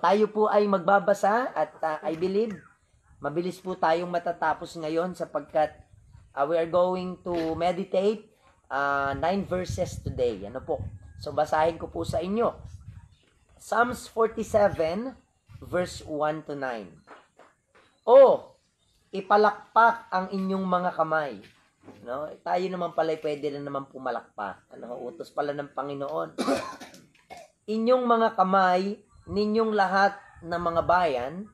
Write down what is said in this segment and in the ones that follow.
tayo po ay magbabasa at I believe mabilis po tayong matatapos ngayon sapagkat we are going to meditate 9 verses today. Ano po? So basahin ko po sa inyo. Psalms 47 verse 1 to 9. O, ipalakpak ang inyong mga kamay. No? Tayo naman pala pwede na naman pumalakpak. Utos pala ng Panginoon. Inyong mga kamay, ninyong lahat ng mga bayan,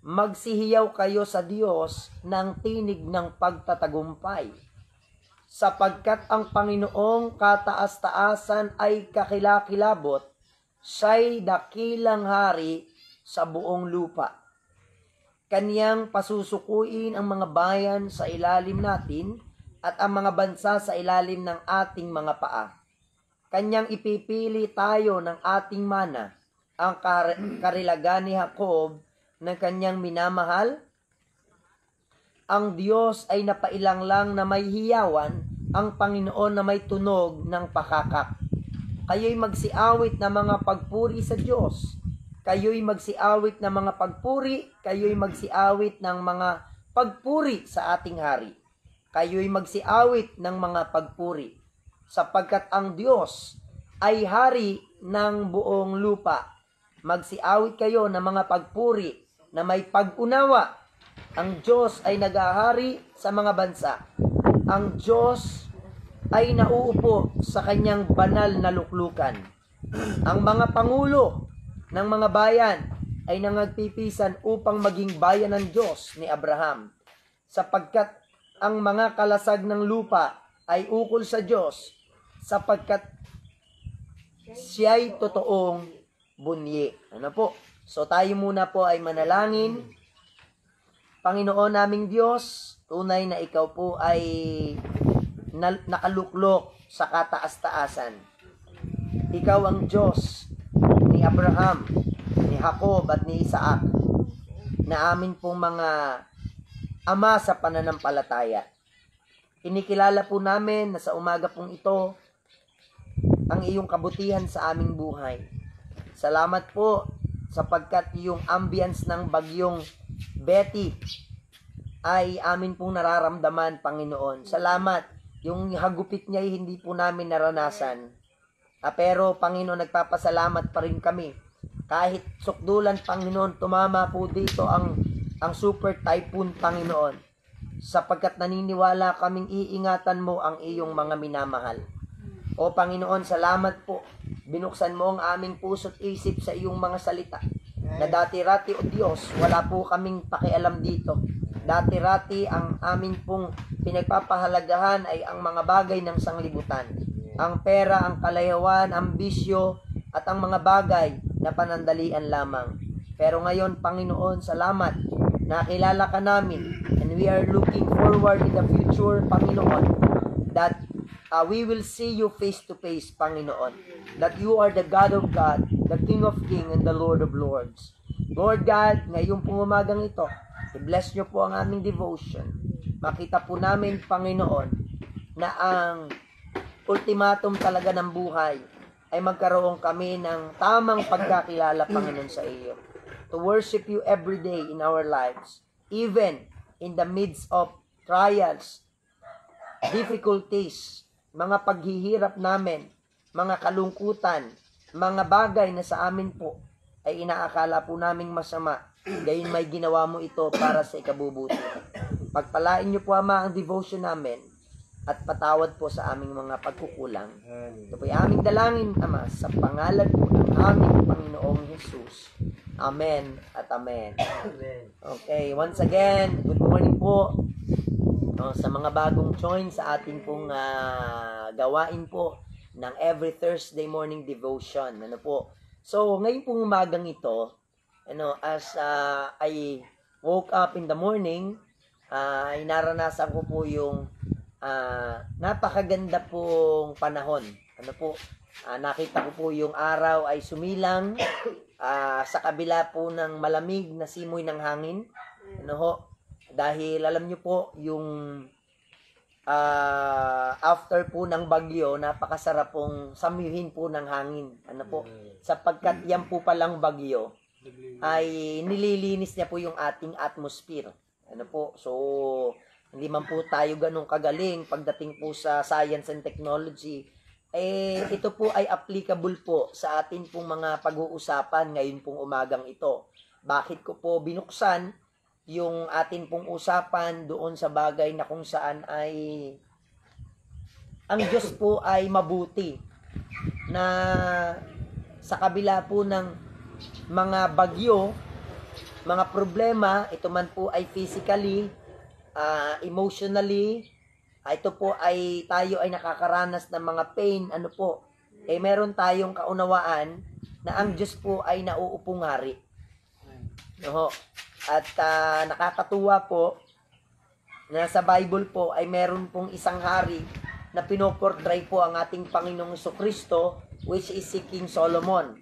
magsihiyaw kayo sa Diyos ng tinig ng pagtatagumpay. Sapagkat ang Panginoong kataas-taasan ay kakilakilabot, siya'y dakilang hari sa buong lupa. Kaniyang pasusukuin ang mga bayan sa ilalim natin at ang mga bansa sa ilalim ng ating mga paa. Kanyang ipipili tayo ng ating mana, ang karilagan ni Jacob na kanyang minamahal. Ang Diyos ay napailang lang na may hiyawan, ang Panginoon na may tunog ng pakakak. Kayo'y magsiawit na mga pagpuri sa Diyos. Kayo'y magsiawit ng mga pagpuri, kayo'y magsiawit ng mga pagpuri sa ating hari. Kayo'y magsiawit ng mga pagpuri, sapagkat ang Diyos ay hari ng buong lupa. Magsiawit kayo ng mga pagpuri na may pag-unawa. Ang Diyos ay nag-ahari sa mga bansa. Ang Diyos ay nauupo sa kanyang banal na luklukan. Ang mga pangulo ng mga bayan ay nangagpipisan upang maging bayan ng Diyos ni Abraham, sapagkat ang mga kalasag ng lupa ay ukol sa Diyos, sapagkat siya'y totoong bunyi. Ano po? So tayo muna po ay manalangin. Panginoon naming Diyos, tunay na ikaw po ay nakaluklok sa kataas-taasan. Ikaw ang Diyos ni Abraham, ni Jacob at ni Isaac, na amin pong mga ama sa pananampalataya. Kinikilala po namin na sa umaga pong ito ang iyong kabutihan sa aming buhay. Salamat po sapagkat yung ambience ng bagyong Betty ay amin pong nararamdaman, Panginoon. Salamat, yung hagupit niya ay hindi po namin naranasan. Pero Panginoon, nagpapasalamat pa rin kami. Kahit sukdulan, Panginoon, tumama po dito ang super typhoon, Panginoon. Sapagkat naniniwala kaming iingatan mo ang iyong mga minamahal. O Panginoon, salamat po. Binuksan mo ang aming puso't isip sa iyong mga salita. Na dati-rati, O Diyos, wala po kaming pakialam dito. Dati-rati ang amin pong pinagpapahalagahan ay ang mga bagay ng sanglibutan. Ang pera, ang kalayawan, ang bisyo, at ang mga bagay na panandalian lamang. Pero ngayon, Panginoon, salamat. Nakilala ka namin, and we are looking forward in the future, Panginoon, that we will see you face to face, Panginoon. That you are the God of God, the King of Kings, and the Lord of Lords. Lord God, ngayong umagang ito, i-bless niyo po ang aming devotion. Makita po namin, Panginoon, na ang ultimatum talaga ng buhay ay magkaroon kami ng tamang pagkakilala, Panginoon, sa iyo. To worship you every day in our lives, even in the midst of trials, difficulties, mga paghihirap namin, mga kalungkutan, mga bagay na sa amin po ay inaakala po naming masama. Gayon may ginawa mo ito para sa ikabubuti. Pagpalain niyo po, Ama, ang devotion namin at patawad po sa aming mga pagkukulang. Ito po yung aming dalangin, Ama, sa pangalan po ng aming Panginoong Jesus. Amen at amen. Okay, once again, good morning po sa mga bagong join sa ating pong gawain po ng every Thursday morning devotion. Ano po? So, ngayon pong umagang ito, as I woke up in the morning, ay naranasan ko po yung napakaganda pong panahon. Ano po? Nakita ko po yung araw ay sumilang sa kabila po ng malamig na simoy ng hangin. Ano ho? Dahil alam nyo po, yung after po ng bagyo, napakasarap pong samyuhin po ng hangin. Ano po? Sapagkat yan po palang bagyo ay nililinis niya po yung ating atmosphere. Ano po? So, hindi man po tayo ganun kagaling pagdating po sa science and technology. Ito po ay applicable po sa atin pong mga pag-uusapan ngayon pong umagang ito. Bakit ko po binuksan yung atin pong usapan doon sa bagay na kung saan ay ang Diyos po ay mabuti na sa kabila po ng mga bagyo, mga problema, ito man po ay physically, emotionally, ito po ay tayo ay nakakaranas ng mga pain, ano po, meron tayong kaunawaan na ang Diyos po ay nauupong hari. No? At nakakatuwa po na sa Bible po ay meron pong isang hari na pinoportray po ang ating Panginoong Jesucristo, which is si King Solomon.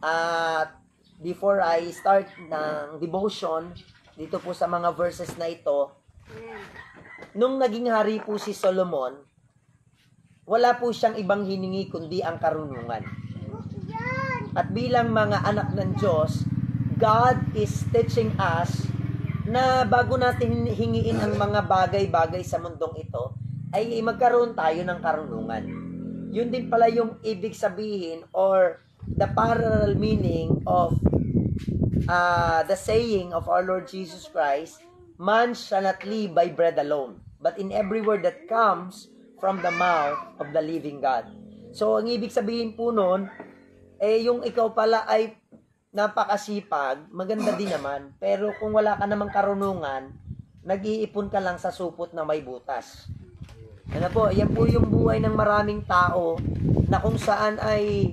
At before I start ng devotion dito po sa mga verses na ito, nung naging hari po si Solomon, wala po siyang ibang hiningi kundi ang karunungan. At bilang mga anak ng Diyos, God is teaching us na bago natin hingiin ang mga bagay-bagay sa mundong ito, ay magkaroon tayo ng karunungan. Yun din pala yung ibig sabihin or the parallel meaning of the saying of our Lord Jesus Christ, man shall not live by bread alone, but in every word that comes from the mouth of the living God. So, ang ibig sabihin po nun, yung ikaw pala ay napakasipag, maganda din naman. Pero kung wala ka namang karunungan, nag-iipon ka lang sa supot na may butas. Ano po, yan po yung buhay ng maraming tao na kung saan ay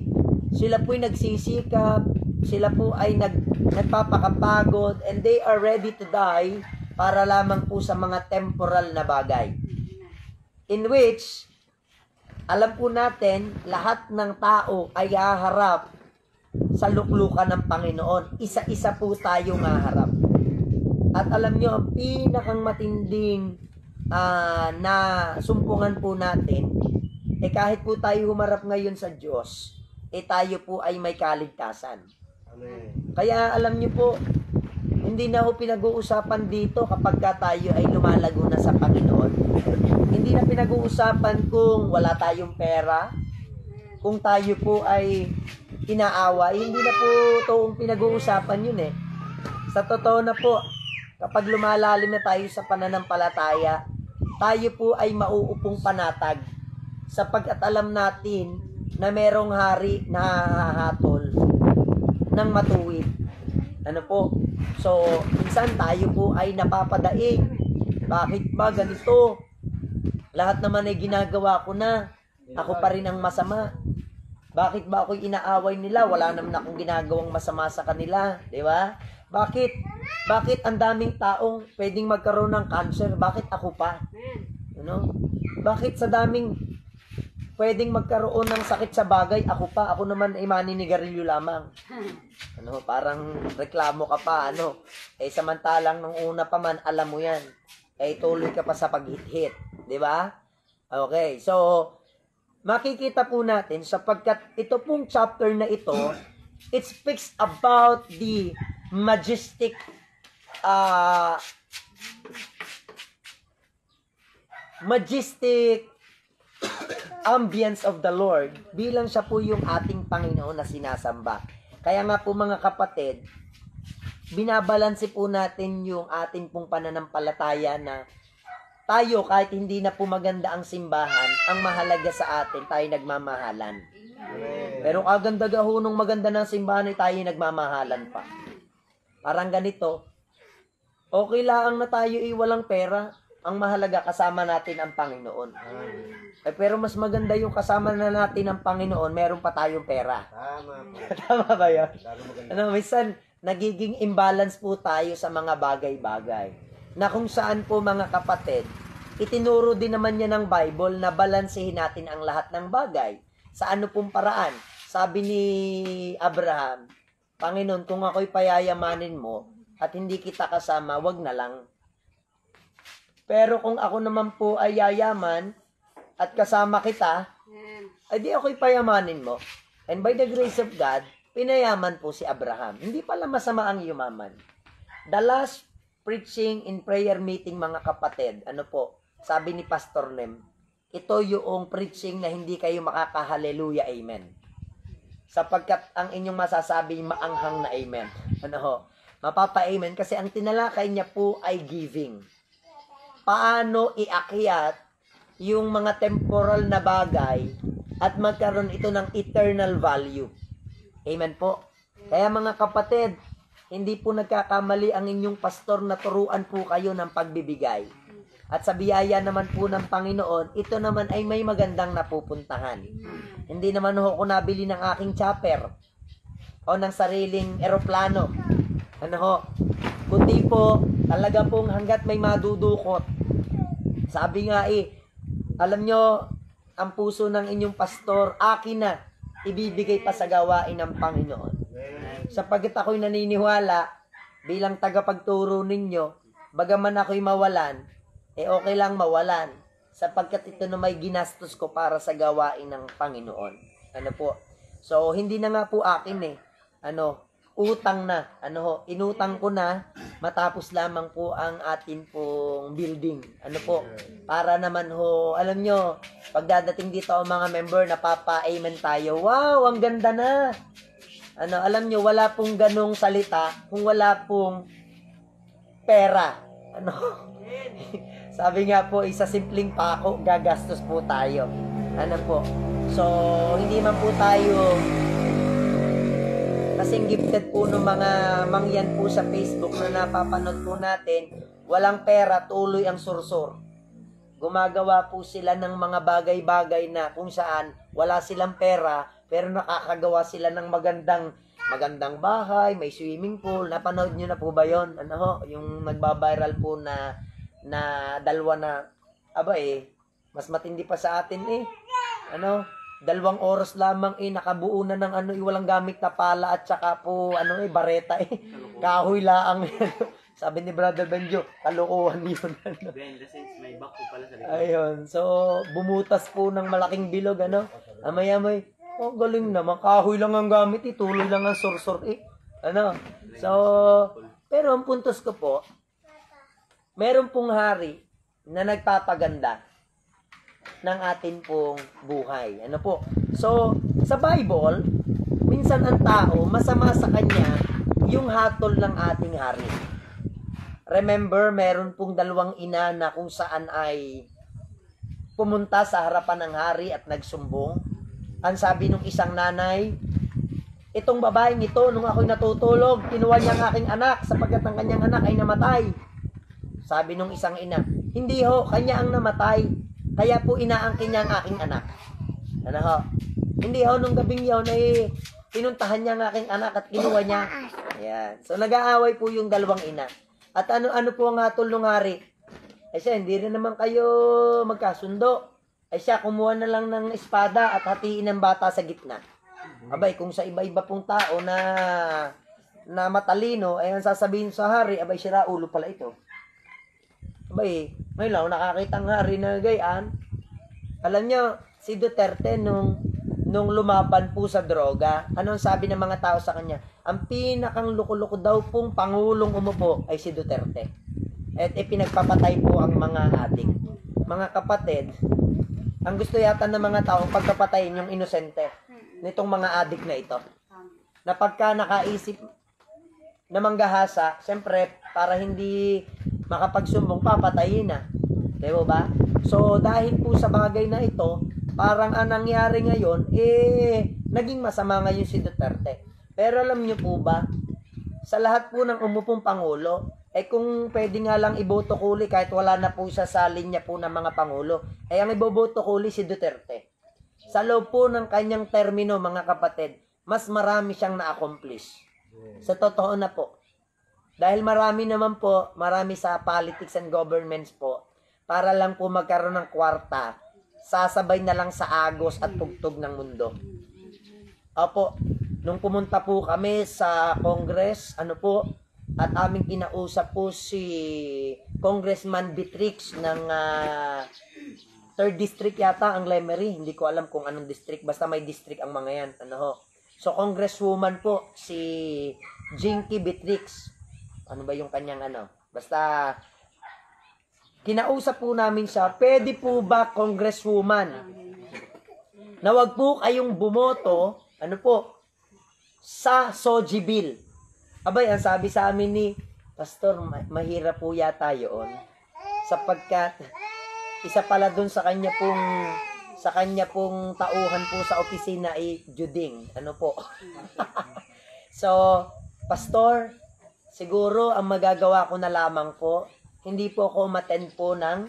sila po'y nagsisikap, sila po ay nagpapakapagod, and they are ready to die para lamang po sa mga temporal na bagay. In which, alam po natin, lahat ng tao ay haharap sa luklukan ng Panginoon. Isa-isa po tayong haharap. At alam nyo, ang pinakang matinding na sumpungan po natin, kahit po tayo humarap ngayon sa Diyos, tayo po ay may kaligtasan. Kaya alam nyo po, hindi na ho pinag-uusapan dito kapag tayo ay lumalago na sa Panginoon. Hindi na pinag-uusapan kung wala tayong pera, kung tayo po ay inaaway, hindi na po itong pinag-uusapan yun eh. Sa totoo na po, kapag lumalalim na tayo sa pananampalataya, tayo po ay mauupong panatag sapagkat alam natin na merong hari na hahatol ng matuwid. Ano po? So, minsan tayo po ay napapadaig. Bakit ba ganito? Lahat naman ay ginagawa ko na. Ako pa rin ang masama. Bakit ba ako'y inaaway nila? Wala naman akong ginagawang masama sa kanila. Di ba? Bakit? Bakit ang daming taong pwedeng magkaroon ng cancer? Bakit ako pa? Ano? Bakit sa daming pwedeng magkaroon ng sakit sa bagay, ako pa? Ako naman ay maninigarilyo lamang. Ano? Parang reklamo ka pa. Ano? Samantalang nung una pa man, alam mo yan. Tuloy ka pa sa paghit-hit. Di ba? Okay. So, makikita po natin sapagkat ito pong chapter na ito, it speaks about the majestic ambience of the Lord bilang siya po yung ating Panginoon na sinasamba. Kaya nga po mga kapatid, binabalanse po natin yung ating pong pananampalataya na tayo, kahit hindi na po maganda ang simbahan, ang mahalaga sa atin, tayo nagmamahalan. Pero kaganda nung maganda ng simbahan ay tayo nagmamahalan pa. Parang ganito, okay lang na tayo walang pera, ang mahalaga kasama natin ang Panginoon. Pero mas maganda yung kasama na natin ang Panginoon, meron pa tayong pera. Tama ba yun? Minsan, nagiging imbalance po tayo sa mga bagay-bagay. Na kung saan po mga kapatid, itinuro din naman niya ng Bible na balansehin natin ang lahat ng bagay. Sa ano pong paraan? Sabi ni Abraham, Panginoon, kung ako'y payayamanin mo at hindi kita kasama, wag na lang. Pero kung ako naman po ay yayaman at kasama kita, ay di ako'y payamanin mo. And by the grace of God, pinayaman po si Abraham. Hindi pala masama ang yumaman. The last preaching in prayer meeting, mga kapatid, ano po, sabi ni Pastor Nem, ito yung preaching na hindi kayo makaka-hallelujah, amen. Sapagkat ang inyong masasabi, maanghang na amen. Ano ho? Mapapa-amen kasi ang tinalakay niya po ay giving. Paano iakyat yung mga temporal na bagay at magkaroon ito ng eternal value. Amen po. Kaya mga kapatid, hindi po nagkakamali ang inyong pastor na turuan po kayo ng pagbibigay. At sa biyaya naman po ng Panginoon, ito naman ay may magandang napupuntahan. Hindi naman ho ako nabili ng aking chopper o ng sariling eroplano. Ano ho? Kundi po, talaga pong hanggat may madudukot. Sabi nga alam nyo, ang puso ng inyong pastor, akin na, ibibigay pa sa gawain ng Panginoon. Sapagkat ako'y naniniwala, bilang tagapagturo ninyo, bagaman ako'y mawalan, okay lang mawalan. Sapagkat ito na may ginastos ko para sa gawain ng Panginoon. Ano po? So, hindi na nga po akin utang na. Inutang ko na, matapos lamang po ang atin pong building. Ano po? Para naman ho, alam nyo, pagdadating dito ang mga member, napapa-amen tayo. Wow, ang ganda na! Alam nyo, wala pong ganong salita kung wala pong pera. Sabi nga po, isa simpleng pako, gagastos po tayo. Ano po? So, hindi man po tayo kasing gifted po ng mga mangyan po sa Facebook na napapanood po natin, walang pera, tuloy ang sursur. Gumagawa po sila ng mga bagay-bagay na kung saan wala silang pera, pero nakakagawa sila ng magandang bahay, may swimming pool. Napanood nyo na po ba yun? Yung nagbabiral po na dalawa na, mas matindi pa sa atin 2 oras lamang nakabuo na ng walang gamit na pala at saka po bareta kahoy laang. Sabi ni Brother Benjo, kalokohan yun. May back po pala sa likod. Ayun, so bumutas po ng malaking bilog amay-amay, galing naman, kahoy lang ang gamit tuloy lang ang sursur so, pero ang puntos ko po, meron pong hari na nagpapaganda ng atin pong buhay. So, sa Bible, minsan ang tao, masama sa kanya yung hatol ng ating hari. Remember, meron pong 2 ina na kung saan ay pumunta sa harapan ng hari at nagsumbong. Ang sabi nung isang nanay, itong babaeng ito, nung ako'y natutulog, kinuha niya ang aking anak sapagkat ang kanyang anak ay namatay. Sabi nung isang ina, hindi ho, kanya ang namatay. Kaya po inaangkin niya ang aking anak. Hindi ho, nung gabing yun ay pinuntahan niya ang aking anak at kinuha niya. Ayan. So nag-aaway po yung 2 ina. At ano po ang hatol ng hari? Siya, hindi rin naman kayo magkasundo. Siya, kumuha na lang ng espada at hatiin ng bata sa gitna. Kung sa iba-iba pong tao na matalino, ang sasabihin sa hari, sira ulo pala ito. May lang nakakita ng hari na gayaan. Alam nyo, si Duterte nung lumaban po sa droga, anong sabi ng mga tao sa kanya? Ang pinakang loko-loko daw pong pangulong umupo ay si Duterte. At pinagpapatay po ang mga adik. Mga kapatid, ang gusto yata ng mga tao pagkapatayin yung inosente nitong mga adik na ito. Na pagka nakaisip na manggahasa, siyempre, para hindi makapagsumbong, papatayin na. Diba ba? So, dahil po sa bagay na ito, parang ang nangyari ngayon, naging masama ngayon si Duterte. Pero alam niyo po ba, sa lahat po ng umupong Pangulo, kung pwede nga lang iboto kuli kahit wala na po siya sa linya po ng mga Pangulo, ang iboboto kuli si Duterte. Sa loob po ng kanyang termino, mga kapatid, mas marami siyang na-accomplish. Sa totoo na po. Dahil marami sa politics and governments po, para lang po magkaroon ng kwarta, sasabay na lang sa agos at tugtog ng mundo. Opo, nung pumunta po kami sa Congress, at aming kinausap po si Congressman Beatrix ng 3rd District yata, ang Lemery. Hindi ko alam kung anong district, basta may district ang mga yan. So, congresswoman po, si Jinky Beatrix. Ano ba yung kanyang ano? Basta, kinausap po namin siya, pwede po ba congresswoman na wag po kayong bumoto, ano po, sa Soji Bill. Abay, ang sabi sa amin ni Pastor, mahirap po yata yun. Sapagkat, isa pala dun sa kanya pong tauhan po sa opisina ay Juding. Ano po? So, Pastor, siguro ang magagawa ko na lamang po, hindi po ako umattend po ng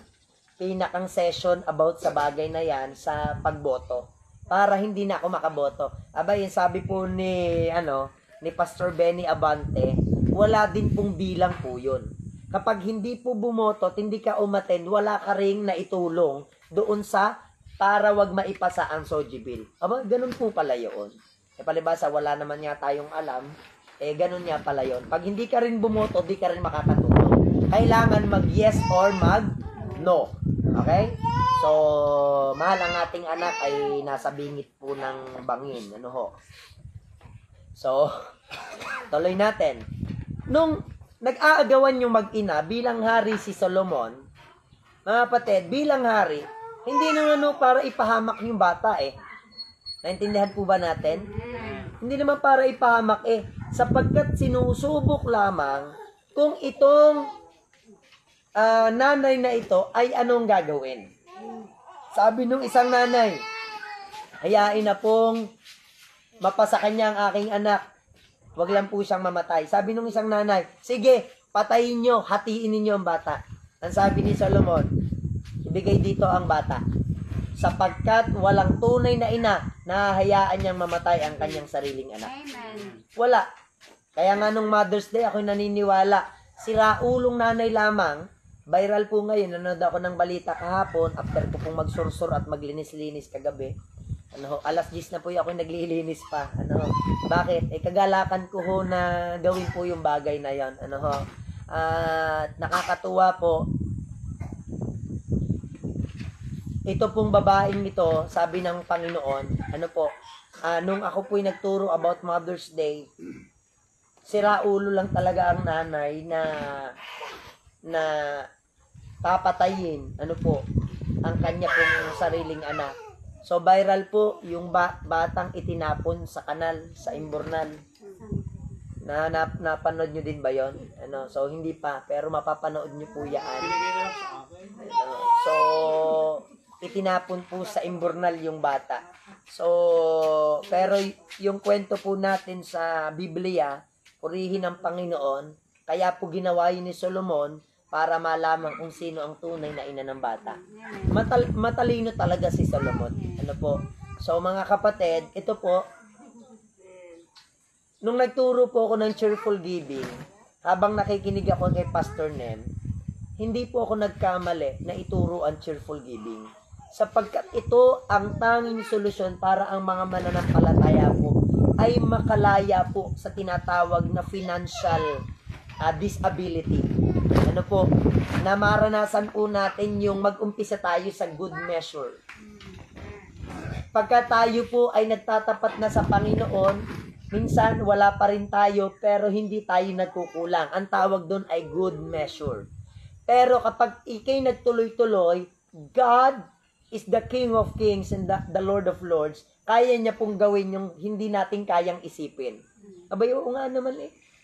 pinakang session about sa bagay na yan sa pagboto. Para hindi na ako makaboto. Abay, sabi po ni Pastor Benny Abante, wala din pong bilang po yun. Kapag hindi po bumoto at hindi ka umattend, wala ka ring naitulong doon sa para wag maipasa ang Soji Bill. Aba, ganun po pala yun. Palibasa, wala naman nga tayong alam. Ganun nga pala yun. Pag hindi ka rin bumoto, di ka rin makakatulong. Kailangan mag-yes or mag-no. Okay? So, mahal ang ating anak ay nasa bingit po ng bangin. Ano ho? So, tuloy natin. Nung nag-aagawan yung mag-ina bilang hari si Solomon, mga kapatid, bilang hari, hindi naman para ipahamak yung bata Naintindihan po ba natin? Hindi naman para ipahamak sapagkat sinusubok lamang kung itong nanay na ito ay anong gagawin. Sabi nung isang nanay, hayain na pong mapasa kanya ang aking anak. Wag lang po siyang mamatay. Sabi nung isang nanay, sige, patayin nyo, hatiin ninyo ang bata. Ang sabi ni Solomon, ibigay dito ang bata. Sapagkat walang tunay na ina na hayaan niyang mamatay ang kanyang sariling anak. Amen. Wala. Kaya nga nung Mother's Day, ako'y naniniwala, si Raulong nanay lamang, viral po ngayon, nanonood ako ng balita kahapon, after ko pong magsursur at maglinis-linis kagabi. Alas 10 na po ako naglilinis pa. Bakit? Kagalakan ko ho na gawin po yung bagay na yan. Nakakatuwa po. Ito pong babaeng ito, sabi ng Panginoon, nung ako po'y nagturo about Mother's Day, si Raulo lang talaga ang nanay na papatayin, ang kanya pong sariling anak. So, viral po yung batang itinapon sa kanal, sa Imbornal. Napanood nyo din ba yon? So, hindi pa, pero mapapanood nyo po yan. So, itinapon po sa Imbornal yung bata. So, pero yung kwento po natin sa Biblia, purihin ng Panginoon, kaya po ginawa yun ni Solomon, para malaman kung sino ang tunay na ina ng bata. Matalino talaga si Solomon. So mga kapatid, ito po, nung nagturo po ako ng cheerful giving, habang nakikinig ako kay Pastor Nem, hindi po ako nagkamali na ituro ang cheerful giving. Sapagkat ito ang tanging solusyon para ang mga mananampalataya po ay makalaya po sa tinatawag na financial disability. Na maranasan po natin yung mag-umpisa tayo sa good measure. Pagka tayo po ay nagtatapat na sa Panginoon, minsan wala pa rin tayo pero hindi tayo nagkukulang. Ang tawag doon ay good measure. Pero kapag ikay nagtuloy-tuloy, God is the King of Kings and the Lord of Lords. Kaya niya pong gawin yung hindi natin kayang isipin. Abay, oo nga naman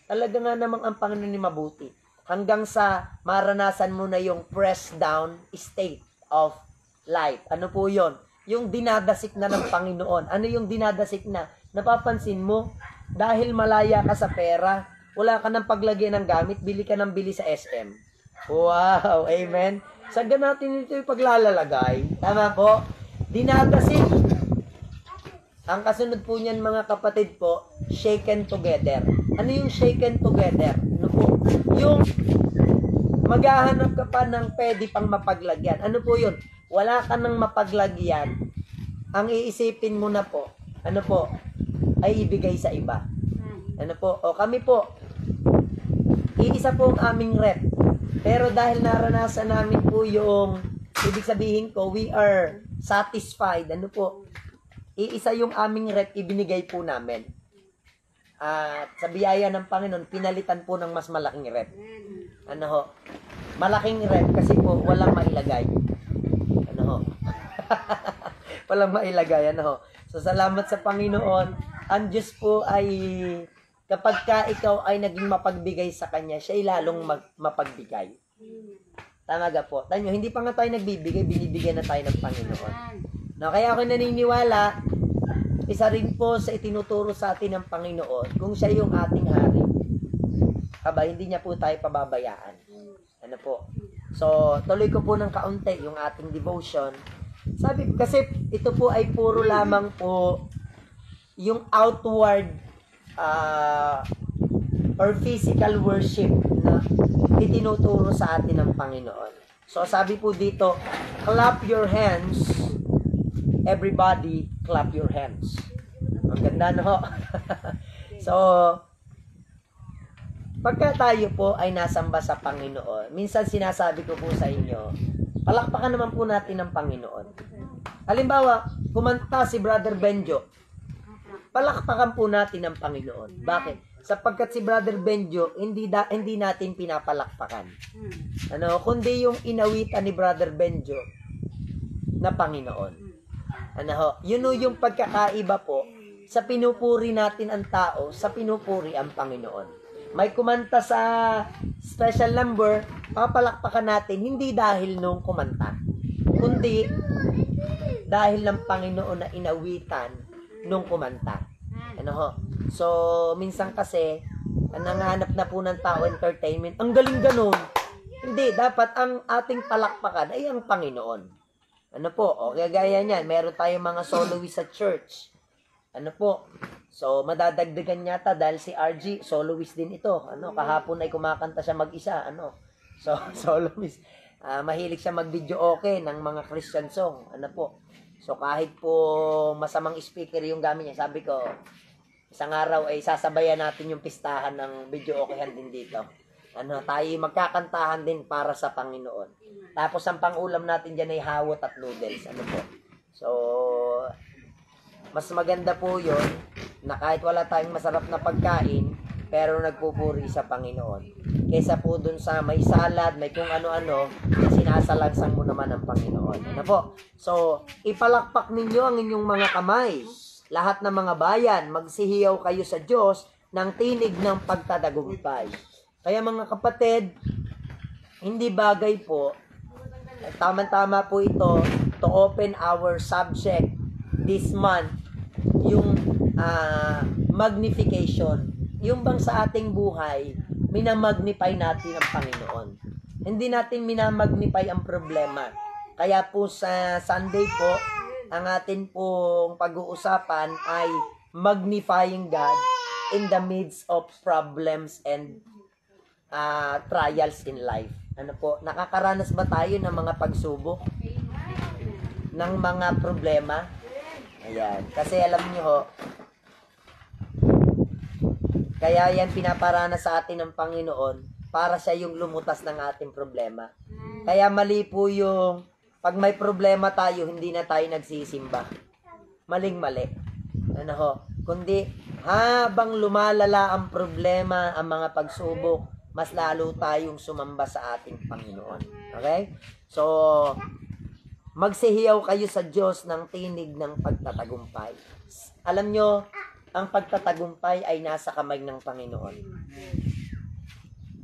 Talaga nga namang ang Panginoon ni mabuti. Hanggang sa maranasan mo na yung press down state of life. Ano po yon? Yung dinadasik na ng Panginoon. Ano yung dinadasik na? Napapansin mo, dahil malaya ka sa pera, wala ka ng paglagyan ng gamit, bili ka ng bili sa SM. Wow! Amen? Saga natin ito yung paglalalagay. Tama po? Dinadasik. Ang kasunod po niyan mga kapatid po, shaken together. Ano yung shaken together? Ano po? Yung maghahanap ka pa ng pwede pang mapaglagyan. Ano po yun? Wala ka nang mapaglagyan. Ang iisipin mo na po, ay ibigay sa iba. O kami po, iisa po ang aming rep. Pero dahil naranasan namin po yung, ibig sabihin ko, we are satisfied. Iisa yung aming rep, ibinigay po namin. At sa biyaya ng Panginoon, pinalitan po ng mas malaking rep. Ano ho? Malaking rep kasi po walang mailagay. Ano ho? Walang mailagay. Ano ho? So, salamat sa Panginoon. Ang Diyos po ay, kapag ka ikaw ay naging mapagbigay sa Kanya, siya ay lalong mapagbigay. Tama ga po. Tanyo, hindi pa nga tayo nagbibigay, binibigyan na tayo ng Panginoon. No, kaya ako naniniwala, isa rin po sa itinuturo sa atin ng Panginoon, kung siya yung ating hari, hindi niya po tayo pababayaan. Ano po? So, tuloy ko po ng kaunti yung ating devotion. Sabi ko, kasi ito po ay puro lamang po yung outward or physical worship na itinuturo sa atin ng Panginoon. So, sabi po dito, clap your hands. Everybody, clap your hands. Ang ganda, no? So, pagka tayo po ay nasamba sa Panginoon, minsan sinasabi ko po sa inyo, palakpakan naman po natin ng Panginoon. Halimbawa, kumanta si Brother Benjo, palakpakan po natin ng Panginoon. Bakit? Sapagkat si Brother Benjo, hindi natin pinapalakpakan. Kundi yung inawitan ni Brother Benjo na Panginoon. Yun yung pagkakaiba po sa pinupuri natin ang tao, sa pinupuri ang Panginoon. May kumanta sa special number, papalakpakan natin, hindi dahil nung kumanta, kundi dahil ng Panginoon na inawitan nung kumanta. So, minsan kasi, nanganap na po ng tao entertainment, ang galing ganun. Hindi, dapat ang ating palakpakan ay ang Panginoon. Okay, gaya niyan, meron tayong mga soloist sa church. So, madadagdagan yata dahil si RG, soloist din ito. Kahapon ay kumakanta siya mag-isa. So, soloist. Mahilig siya mag-video okay ng mga Christian song. So, kahit po masamang speaker yung gamit niya, sabi ko, isang araw ay sasabayan natin yung pistahan ng video okayhan din dito. Tayo magkakantahan din para sa Panginoon. Tapos, ang pangulam natin dyan ay hawot at noodles. So, mas maganda po yun na kahit wala tayong masarap na pagkain, pero nagpupuri sa Panginoon. Kesa po dun sa may salad, may kung ano-ano, sinasalangsang mo naman ang Panginoon. So, ipalakpak ninyo ang inyong mga kamay. Lahat ng mga bayan, magsihiyaw kayo sa Diyos ng tinig ng pagtatagumpay. Kaya mga kapatid, hindi bagay po, tama-tama po ito, to open our subject this month, yung magnification. Yung bang sa ating buhay, minamagnify natin ang Panginoon. Hindi natin minamagnify ang problema. Kaya po sa Sunday po, ang atin pong pag-uusapan ay magnifying God in the midst of problems and trials in life. Nakakaranas ba tayo ng mga pagsubok? Ng mga problema? Ayan. Kasi alam nyo ho, kaya yan pinaparanas sa atin ng Panginoon para siya yung lumutas ng ating problema. Kaya mali po yung pag may problema tayo, hindi na tayo nagsisimba. Maling-mali. Kundi habang lumalala ang problema, ang mga pagsubok, mas lalo tayong sumamba sa ating Panginoon. Okay? So, magsihiyaw kayo sa Diyos ng tinig ng pagtatagumpay. Alam nyo, ang pagtatagumpay ay nasa kamay ng Panginoon.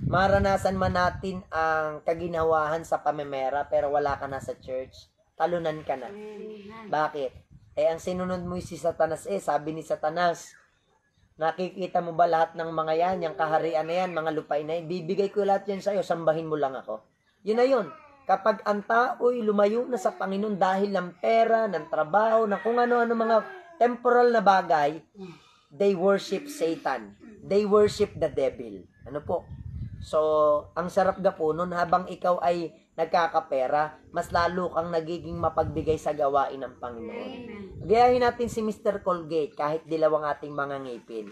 Maranasan man natin ang kaginawahan sa pamemera pero wala ka na sa church, talunan ka na. Bakit? Ang sinunod mo si Satanas sabi ni Satanas, nakikita mo ba lahat ng mga yan, yung kaharian na yan, mga lupay na yan, bibigay ko lahat yan sa'yo, sambahin mo lang ako. Yun na yun. Kapag ang tao'y lumayo na sa Panginoon dahil ng pera, ng trabaho, ng kung ano-ano mga temporal na bagay, they worship Satan. They worship the devil. So, ang sarap po nun, habang ikaw ay nagkakapera, mas lalo kang nagiging mapagbigay sa gawain ng Panginoon. Gayahin natin si Mr. Colgate, kahit dilaw ang ating mga ngipin.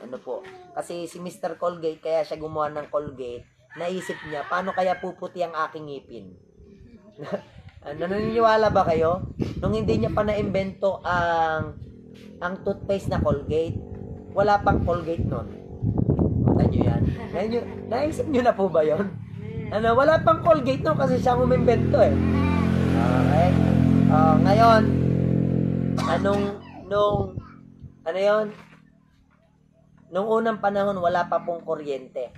Kasi si Mr. Colgate, kaya siya gumawa ng Colgate, naisip niya, paano kaya puputi ang aking ngipin? Naniniwala ba kayo? Nung hindi niya pa na-imbento ang toothpaste na Colgate, wala pang Colgate nun. Punta nyo yan. Naisip nyo na po ba yun? Ano, wala pang Colgate no kasi siya umimbento eh. Okay. Ngayon, ano yon? Nung unang panahon, wala pa pong kuryente.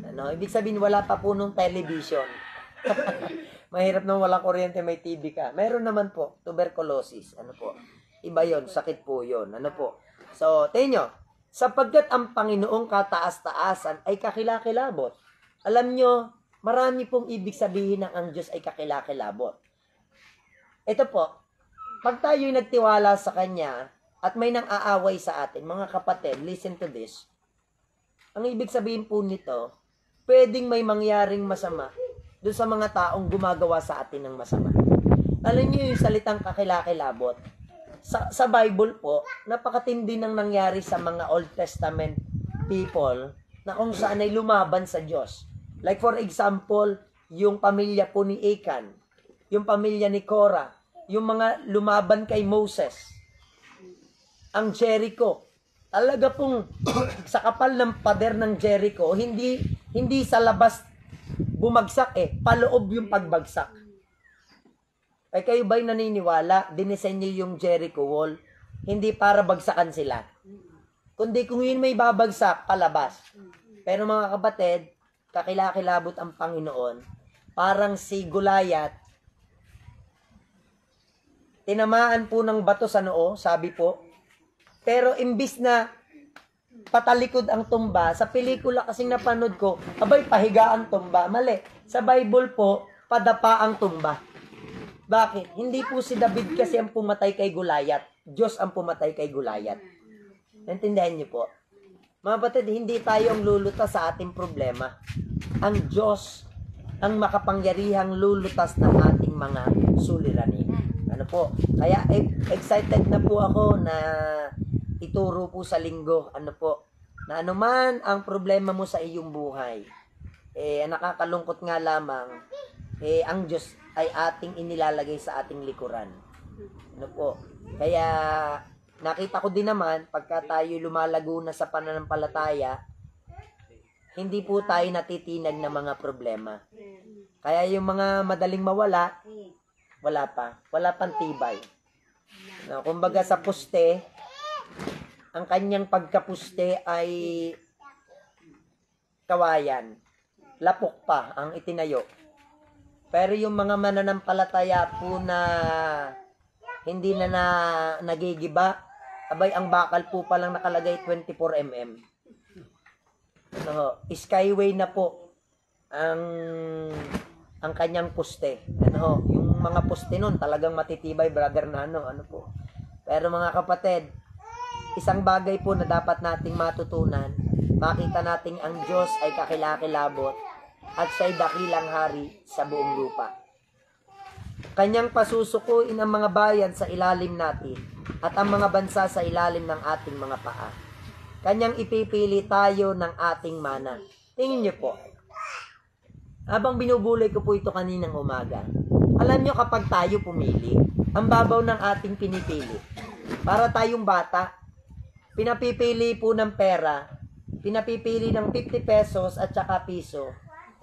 Ano, ibig sabihin, wala pa po nung television. Mahirap nung walang kuryente, may TV ka. Meron naman po, tuberculosis. Ano po? Iba yon, sakit po yon. Ano po? So, tingnan nyo, sapagkat ang Panginoong kataas-taasan ay kakilakilabot. Alam nyo, marami pong ibig sabihin ng ang Diyos ay kakilakilabot. Ito po, pag tayo'y nagtiwala sa Kanya at may nang aaway sa atin, mga kapatid, listen to this. Ang ibig sabihin po nito, pwedeng may mangyaring masama doon sa mga taong gumagawa sa atin ng masama. Alam niyo yung salitang kakilakilabot. Sa Bible po, napakatindi nang nangyari sa mga Old Testament people na kung saan ay lumaban sa Diyos. Like for example, yung pamilya po ni Achan, yung pamilya ni Korah, yung mga lumaban kay Moses, ang Jericho. Talaga pong sa kapal ng pader ng Jericho, hindi sa labas bumagsak paloob yung pagbagsak. Ay kayo ba'y naniniwala, dinisenyo yung Jericho wall, hindi para bagsakan sila. Kundi kung yun may babagsak, palabas. Pero mga kapatid, kakilakilabot ang Panginoon. Parang si Goliath, tinamaan po ng bato sa noo, sabi po. Pero imbis na patalikod ang tumba, sa pelikula kasing napanood ko, abay, pahiga ang tumba. Mali. Sa Bible po, padapa ang tumba. Bakit? Hindi po si David kasi ang pumatay kay Goliath. Diyos ang pumatay kay Goliath. Naintindihan niyo po? Mga kapatid, hindi tayo ang lulutas sa ating problema. Ang Diyos ang makapangyarihang lulutas ng ating mga suliranin. Ano po? Kaya excited na po ako na ituro po sa linggo. Ano po? Na anuman ang problema mo sa iyong buhay, nakakalungkot nga lamang, ang Diyos ay ating inilalagay sa ating likuran. Ano po? Kaya nakita ko din naman, pagka tayo lumalago na sa pananampalataya, hindi po tayo natitinag ng mga problema. Kaya yung mga madaling mawala, wala pa. Wala pang tibay. No, kumbaga sa puste, ang kanyang pagkapuste ay kawayan. Lapok pa ang itinayo. Pero yung mga mananampalataya po na hindi na nagigiba, abay, ang bakal po palang nakalagay 24 mm. Ano, skyway na po ang kanyang poste. Ano, yung mga poste nun talagang matitibay, brother na ano po. Pero mga kapatid, isang bagay po na dapat nating matutunan, makita nating ang Diyos ay kakilakilabot at siya'y dakilang hari sa buong lupa. Kanyang pasusukuin ang mga bayan sa ilalim natin at ang mga bansa sa ilalim ng ating mga paa. Kanyang ipipili tayo ng ating mana. Tingin niyo po. Habang binubulay ko po ito kaninang umaga, alam niyo kapag tayo pumili, ang babaw ng ating pinipili. Para tayong bata, pinapipili po ng pera, pinapipili ng 50 pesos at saka piso.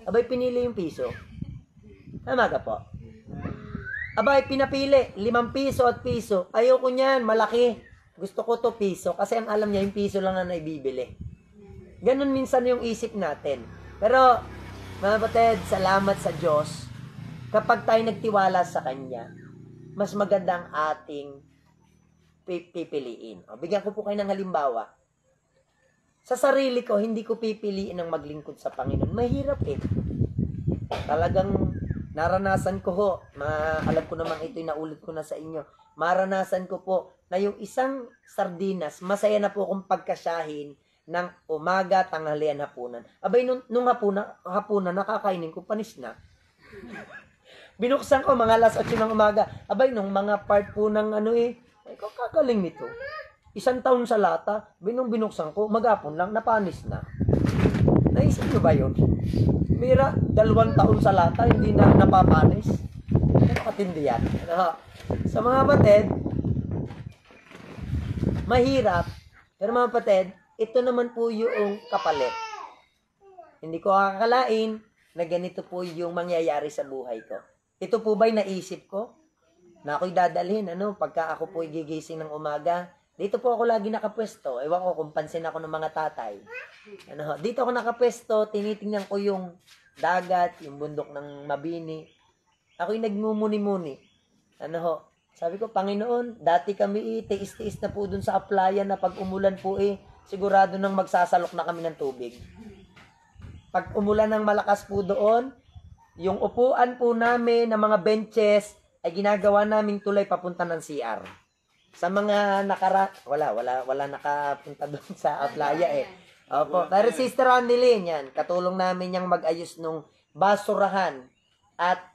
Abay, pinili yung piso. Tama ka po? Abay, pinapili, 5 piso at piso. Ayoko niyan, malaki. Gusto ko to piso. Kasi ang alam niya, yung piso lang na naibibili. Ganun minsan yung isip natin. Pero, mga kapatid, salamat sa Diyos. Kapag tayo nagtiwala sa Kanya, mas maganda ang ating pipiliin. O, bigyan ko po kayo ng halimbawa. Sa sarili ko, hindi ko pipiliin ang maglingkod sa Panginoon. Mahirap Talagang naranasan ko ho. Alam ko naman ito'y naulit ko na sa inyo. Maranasan ko po na yung isang sardinas, masaya na po akong pagkasyahin ng umaga, tanghalian, hapunan. Abay, nung hapunan, nakakainin ko, panis na. Binuksan ko mga alas 8 ng umaga. Abay, nung mga part po ng ay kakagaling nito. 1 taon sa lata, binuksan ko, maghapon lang, napanis na. Naisip nyo ba yun? Mira, 2 taon sa lata, hindi na napapanis. Ano katindi yan? Sa mga kapatid, mahirap, pero mga kapatid, ito naman po yung kapalit. Hindi ko akakalain na ganito po yung mangyayari sa buhay ko. Ito po ba'y naisip ko? Na ako'y dadalhin, pagka ako po'y gigising ng umaga. Dito po ako lagi nakapwesto. Ewan ko kung pansin ako ng mga tatay. Dito ako nakapwesto, tinitingnan ko yung dagat, yung bundok ng Mabini. Ako'y nagmumuni-muni. Sabi ko, Panginoon, dati kami tiis-tiis na po dun sa applyan na pag umulan po sigurado nang magsasalok na kami ng tubig. Pag umulan ng malakas po doon, yung upuan po namin ng mga benches ay ginagawa naming tulay papunta ng CR. Sa mga wala nakapunta doon sa Aplaya Opo. Pero Sister Annelyn, yan, katulong namin yung mag-ayos nung basurahan at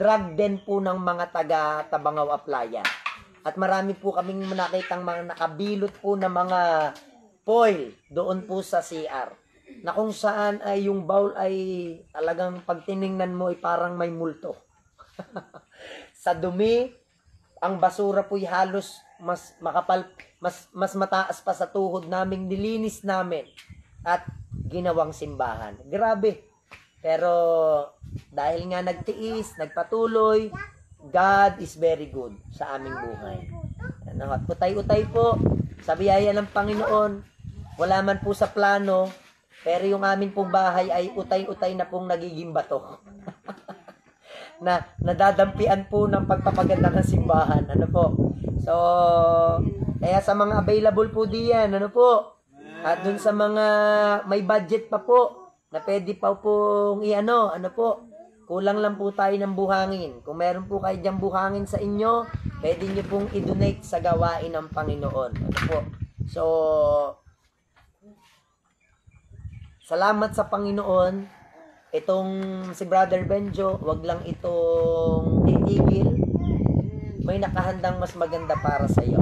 drug den po ng mga taga Tabangaw Aplaya. At marami po kaming nakitang mga nakabilot po na mga foil doon po sa CR. Na kung saan ay yung bowl ay talagang pag tiningnan mo ay parang may multo. Sa dumi, ang basura po'y halos mas makapal, mas mataas pa sa tuhod naming nilinis namin at ginawang simbahan. Grabe. Pero dahil nga nagtiis, nagpatuloy, God is very good sa aming buhay. At utay-utay po sa biyaya ng Panginoon, wala man po sa plano, pero yung amin pong bahay ay utay-utay na pong nagiging bato. Na nadadampian po ng pagpapaganda ng simbahan. So, kaya sa mga available po diyan, at dun sa mga may budget pa po, na pwede pa pong kulang lang po tayo ng buhangin. Kung meron po kayo diyang buhangin sa inyo, pwede nyo pong i-donate sa gawain ng Panginoon. So, salamat sa Panginoon. Itong si Brother Benjo, wag lang itong titigil. May nakahandang mas maganda para sa iyo.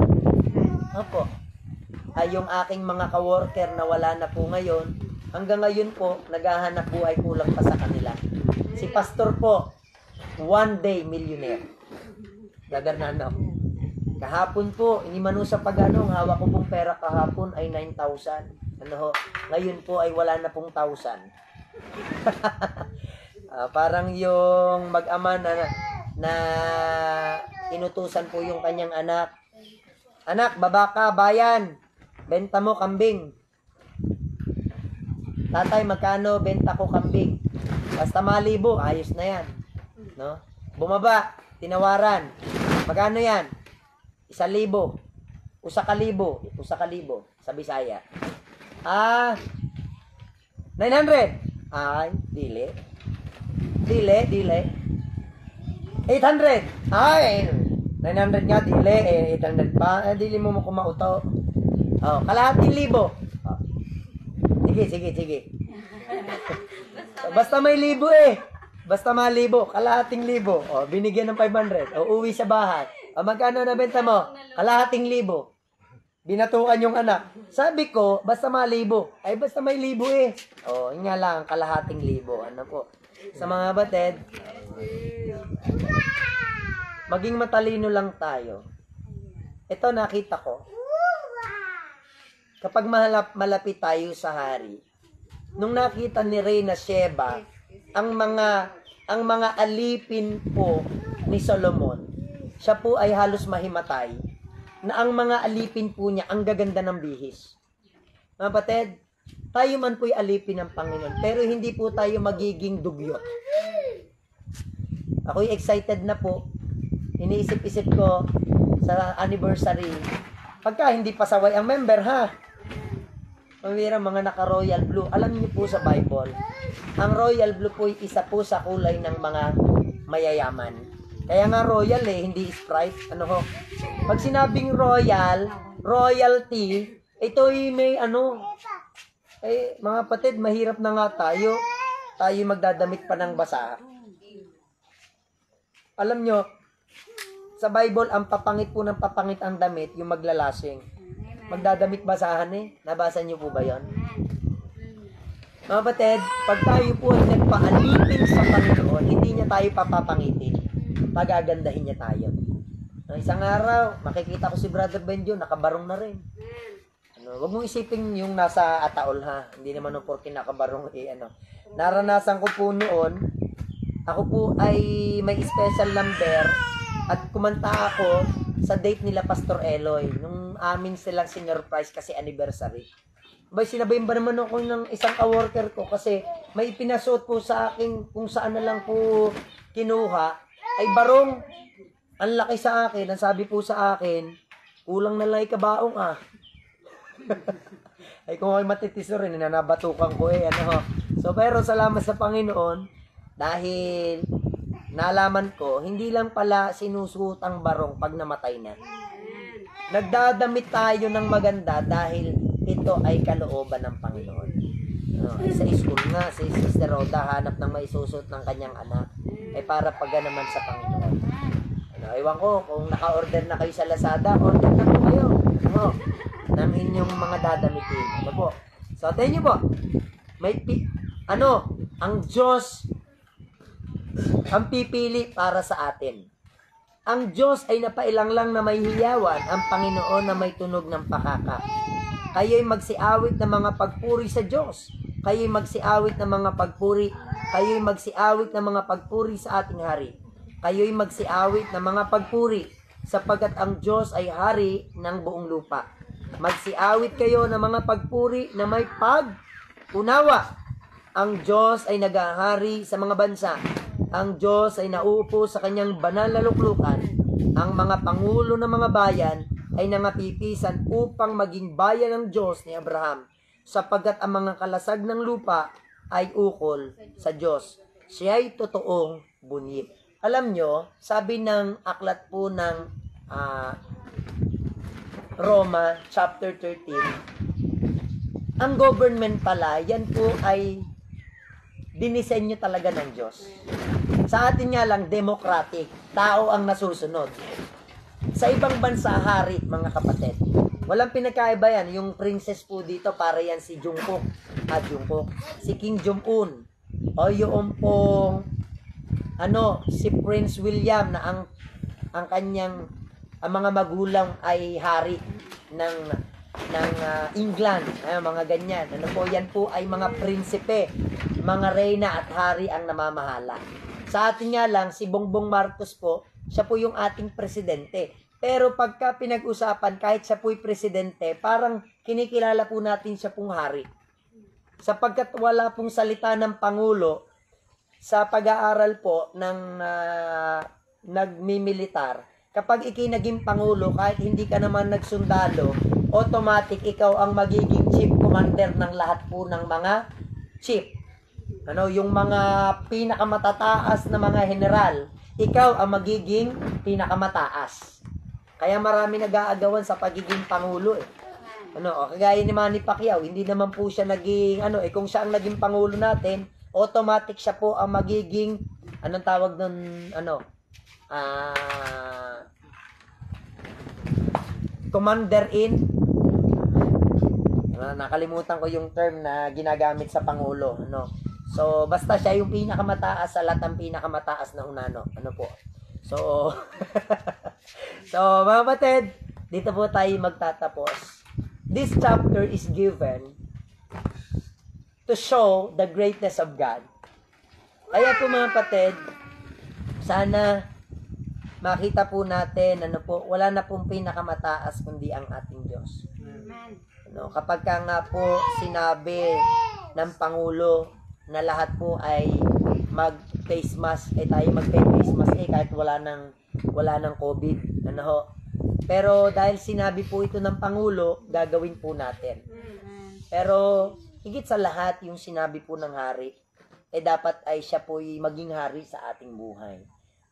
Ay yung aking mga ka-worker na wala na po ngayon, hanggang ngayon po, naghahanap buhay kulang pa sa kanila. Si Pastor po, one day millionaire. Gagananaw. Kahapon po, inimano sa pag-ano, hawak ko pong pera kahapon ay 9,000. Ngayon po ay wala na pong 1,000. Parang yung mag-ama na inutusan po yung kanyang anak. Anak, baba ka, bayan. Benta mo kambing. Tatay, magkano benta ko kambing? Basta 5,000, ayos na yan. Bumaba, tinawaran. Magkano yan? 1,000. 1,000 sa Bisaya. 900. Ay, dili. 800. Ay, 900 nga, dili. 800 pa. Dili mo kumauto. Kalahating libo. Sige. Basta may libo Basta may libo. Kalahating libo. Binigyan ng 500. Uwi sa bahay. Magkano na benta mo? Kalahating libo. Binatukan yung anak. Sabi ko, basta may libo. Ay, basta may libo yun nga lang, kalahating libo. Sa mga batid, maging matalino lang tayo. Ito nakita ko. Kapag malapit tayo sa hari, nung nakita ni Reyna Sheba, ang mga alipin po ni Solomon, siya po ay halos mahimatay, na ang mga alipin po niya, ang gaganda ng bihis. Mga batid, tayo man po'y alipin ng Panginoon, pero hindi po tayo magiging dugyot. Ako'y excited na po. Iniisip-isip ko sa anniversary. Pagka hindi pasaway ang member, Pamira, mga naka-royal blue. Alam niyo po sa Bible, ang royal blue po isa po sa kulay ng mga mayayaman. Kaya nga royal hindi Sprite. Pag sinabing royal, royalty, ito'y may mga patid, mahirap na nga tayo magdadamit pa ng basa. Alam nyo, sa Bible, ang papangit po ng papangit ang damit, yung maglalasing. Magdadamit basahan Nabasa nyo po ba yon? Mga patid, pag tayo po ay nagpaalipin sa Panginoon, hindi niya tayo papapangitin. Pagagandahin niya tayo. Isang araw, makikita ko si Brother Benjo, nakabarong na rin. No, wag mong isipin yung nasa Ataol ha. Hindi naman no porke nakabarong ano. Naranasan ko po noon, ako po ay may special number at kumanta ako sa date nila Pastor Eloy nung amin silang senior prize kasi anniversary. Bay, sinabayin ba naman ako ng isang ka-worker ko kasi may pinasuot po sa akin kung saan na lang po kinuha ay barong. Ang laki sa akin, ang sabi po sa akin, kulang na lang ikabaong ah. Ay kung ay matitiso rin, nanabatukan ko ano. So pero salamat sa Panginoon dahil nalaman ko, hindi lang pala sinusuot ang barong pag namatay na. Nagdadamit tayo ng maganda dahil ito ay kalooban ng Panginoon. Ay sa school nga, si Sister Roda hanap ng maisusot ng kanyang anak ay para paganaman sa Panginoon. Ewan ko, kung naka-order na kayo sa Lazada, order na po kayo. Ng inyong mga dadamitin. Ano po? So, tayo nyo po. Ang Diyos ang pipili para sa atin. Ang Diyos ay napailang lang na may hiyawan, ang Panginoon na may tunog ng pakaka. Kayo'y magsiawit ng mga pagpuri sa Diyos. Kayo'y magsiawit ng mga pagpuri. Kayo'y magsiawit ng mga pagpuri sa ating hari. Kayo'y magsiawit ng mga pagpuri, sapagkat ang Diyos ay hari ng buong lupa. Magsiawit kayo ng mga pagpuri na may pag-unawa. Ang Diyos ay naghahari sa mga bansa. Ang Diyos ay nauupo sa kanyang banal na luklukan. Ang mga pangulo ng mga bayan ay nangapipisan upang maging bayan ng Diyos ni Abraham, sapagkat ang mga kalasag ng lupa ay ukol sa Diyos. Siya ay totoong bunyip. Alam nyo, sabi ng aklat po ng Roma chapter 13, ang government pala, yan po ay dinisenyo talaga ng Diyos. Sa atin nga lang, democratic. Tao ang nasusunod. Sa ibang bansa, hari, mga kapatid. Walang pinagkaiba yan. Yung princess po dito, para yan si Jungkook. Jungkook. Si King Jong-un. O yung pong si Prince William na ang kanyang mga magulang ay hari ng England, mga ganyan. Ano po, yan po ay mga prinsipe, mga reyna at hari ang namamahala. Sa atin nga lang, si Bongbong Marcos po, siya po yung ating presidente. Pero pagka pinag-usapan, kahit siya po'y presidente, parang kinikilala po natin siya pong hari. Sapagkat wala pong salita ng Pangulo sa pag-aaral po ng nagmimilitar. Kapag naging Pangulo, kahit hindi ka naman nagsundalo, automatic ikaw ang magiging chief commander ng lahat po ng mga chief. Yung mga pinakamatataas na mga general, ikaw ang magiging pinakamataas. Kaya marami nag-aagawan sa pagiging Pangulo kagaya ni Manny Pacquiao, hindi naman po siya naging kung siya ang naging Pangulo natin, automatic siya po ang magiging tawag nun commander in nakalimutan ko yung term na ginagamit sa Pangulo so basta siya yung pinakamataas sa lahat ng pinakamataas na hunano po so so mga kapatid, dito po tayo magtatapos. This chapter is given to show the greatness of God. Kaya po mga kapatid, sana makita po natin, wala na pong pinakamataas kundi ang ating Diyos. Amen. Kapag nga po sinabi ng Pangulo na lahat po ay mag-face mask, tayo mag-face mask kahit wala ng COVID. Pero dahil sinabi po ito ng Pangulo, gagawin po natin. Pero higit sa lahat, yung sinabi po ng hari, dapat ay siya po maging hari sa ating buhay.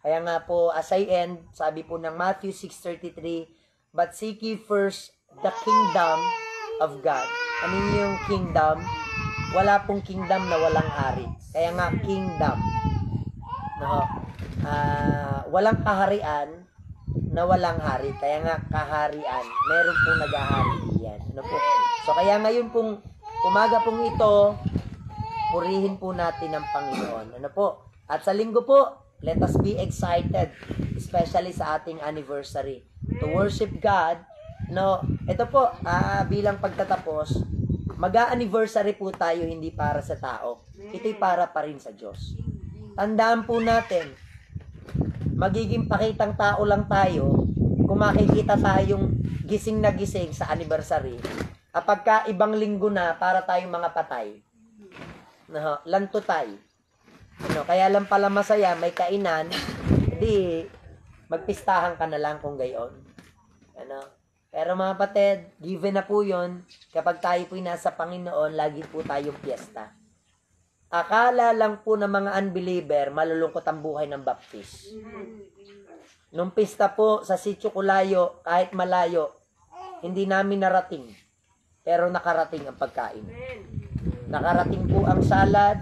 Kaya nga po, as I end, sabi po ng Matthew 6:33, but seek ye first the kingdom of God. Ano yung kingdom? Wala pong kingdom na walang hari. Kaya nga, kingdom. Walang kaharian na walang hari. Kaya nga, kaharian. Meron pong nag-ahari yan. So, kaya ngayon pong umaga pong ito, purihin po natin ang Panginoon. At sa linggo po, let us be excited, especially sa ating anniversary, to worship God No, ito po, bilang pagtatapos, mag-a-anniversary po tayo hindi para sa tao. Ito'y para pa rin sa Diyos. Tandaan po natin, magiging pakitang tao lang tayo kung makikita tayong gising na gising sa anniversary. Kapag ka ibang linggo na, para tayong mga patay. No, lantutay. No, kaya lang pala masaya, may kainan, hindi magpistahan ka na lang kung gayon. Ano? Pero mga kapatid, given na po yun, kapag tayo po'y nasa Panginoon, lagi po tayong piyesta. Akala lang po ng mga unbeliever, malulungkot ang buhay ng baptist. Nung pista po sa Sitio Kulayo, kahit malayo, hindi namin narating. Pero nakarating ang pagkain. Nakarating po ang salad,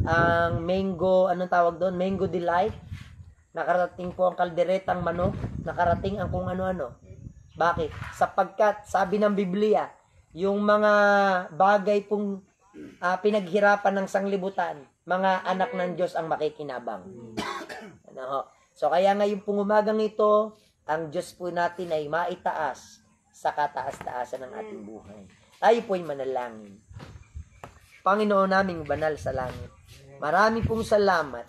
ang mango, anong tawag doon? Mango delight. Nakarating po ang kalderetang manok. Nakarating ang kung ano-ano. Bakit? Sapagkat, sabi ng Biblia, yung mga bagay pong pinaghirapan ng sanglibutan, mga anak ng Diyos ang makikinabang. Ano ho? So, kaya ngayon pong umagang ito, ang Diyos po natin ay maitaas sa kataas-taasan ng ating buhay. Tayo po'y manalangin. Panginoon naming banal sa langit, marami pong salamat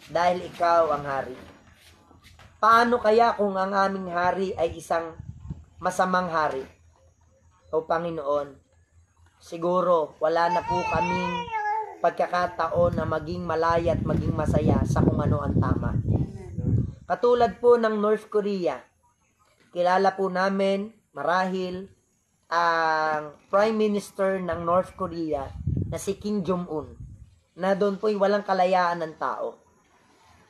dahil ikaw ang hari. Paano kaya kung ang aming hari ay isang masamang hari? O Panginoon, siguro wala na po kaming pagkakataon na maging malaya at maging masaya sa kung ano ang tama. Katulad po ng North Korea, kilala po namin marahil ang Prime Minister ng North Korea na si Kim Jong-un, na doon po'y walang kalayaan ng tao.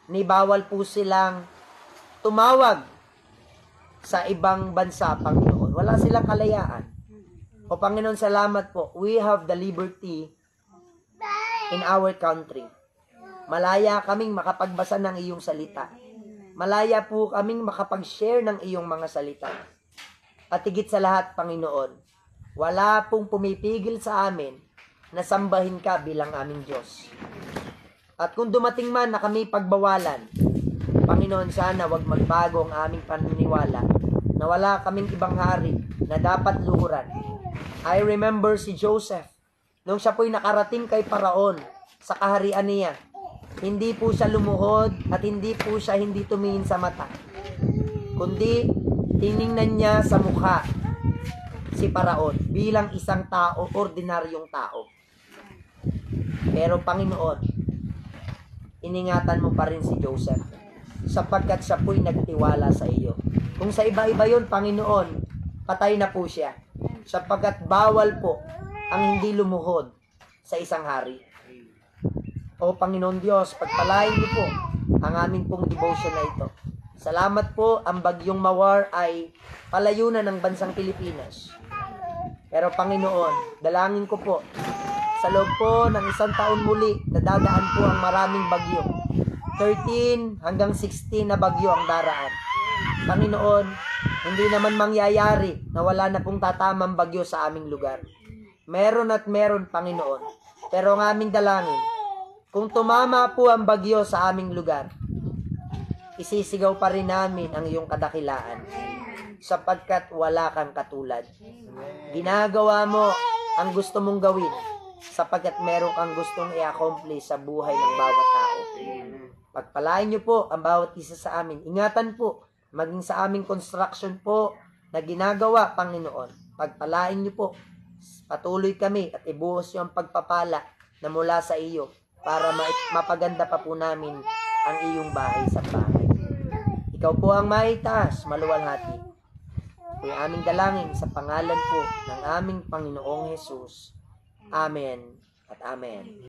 Nibawal po silang tumawag sa ibang bansa, Panginoon. Wala silang kalayaan. O Panginoon, salamat po. We have the liberty in our country. Malaya kaming makapagbasa ng iyong salita. Malaya po kaming makapag-share ng iyong mga salita. At higit sa lahat, Panginoon, wala pong pumipigil sa amin na sambahin ka bilang aming Diyos. At kung dumating man na kami pagbawalan, Panginoon, sana wag magbago ang aming paniniwala na wala kaming ibang hari na dapat luhuran. I remember si Joseph, nung siya po'y nakarating kay Paraon sa kaharian niya, hindi po siya lumuhod at hindi po siya hindi tumingin sa mata, kundi tiningnan niya sa mukha si Paraon bilang isang tao, ordinaryong tao. Pero Panginoon, iningatan mo pa rin si Joseph sapagkat siya po'y nagtiwala sa iyo. Kung sa iba-iba yun, Panginoon, patay na po siya sapagkat bawal po ang hindi lumuhod sa isang hari. O Panginoon Diyos, pagpalain niyo po ang aming pong devotion na ito. Salamat po, ang bagyong Mawar ay palayo na ng bansang Pilipinas. Pero Panginoon, dalangin ko po, sa loob po ng isang taon muli, nadadaan po ang maraming bagyo. 13 hanggang 16 na bagyo ang daraan. Panginoon, hindi naman mangyayari na wala na pong tatamang bagyo sa aming lugar. Meron at meron, Panginoon. Pero ang aming dalangin, kung tumama po ang bagyo sa aming lugar, isisigaw pa rin namin ang iyong kadakilaan sapagkat wala kang katulad. Ginagawa mo ang gusto mong gawin sapagkat meron kang gustong i-accomplish sa buhay ng bawat tao. Pagpalain niyo po ang bawat isa sa amin. Ingatan po, maging sa aming construction po na ginagawa, Panginoon. Pagpalain niyo po, patuloy kami at ibuhos niyo ang pagpapala na mula sa iyo para mapaganda pa po namin ang iyong bahay sa bahay. Ikaw po ang maitaas, maluwalhati. Ito'y aming dalangin sa pangalan po ng aming Panginoong Hesus. Amen at Amen.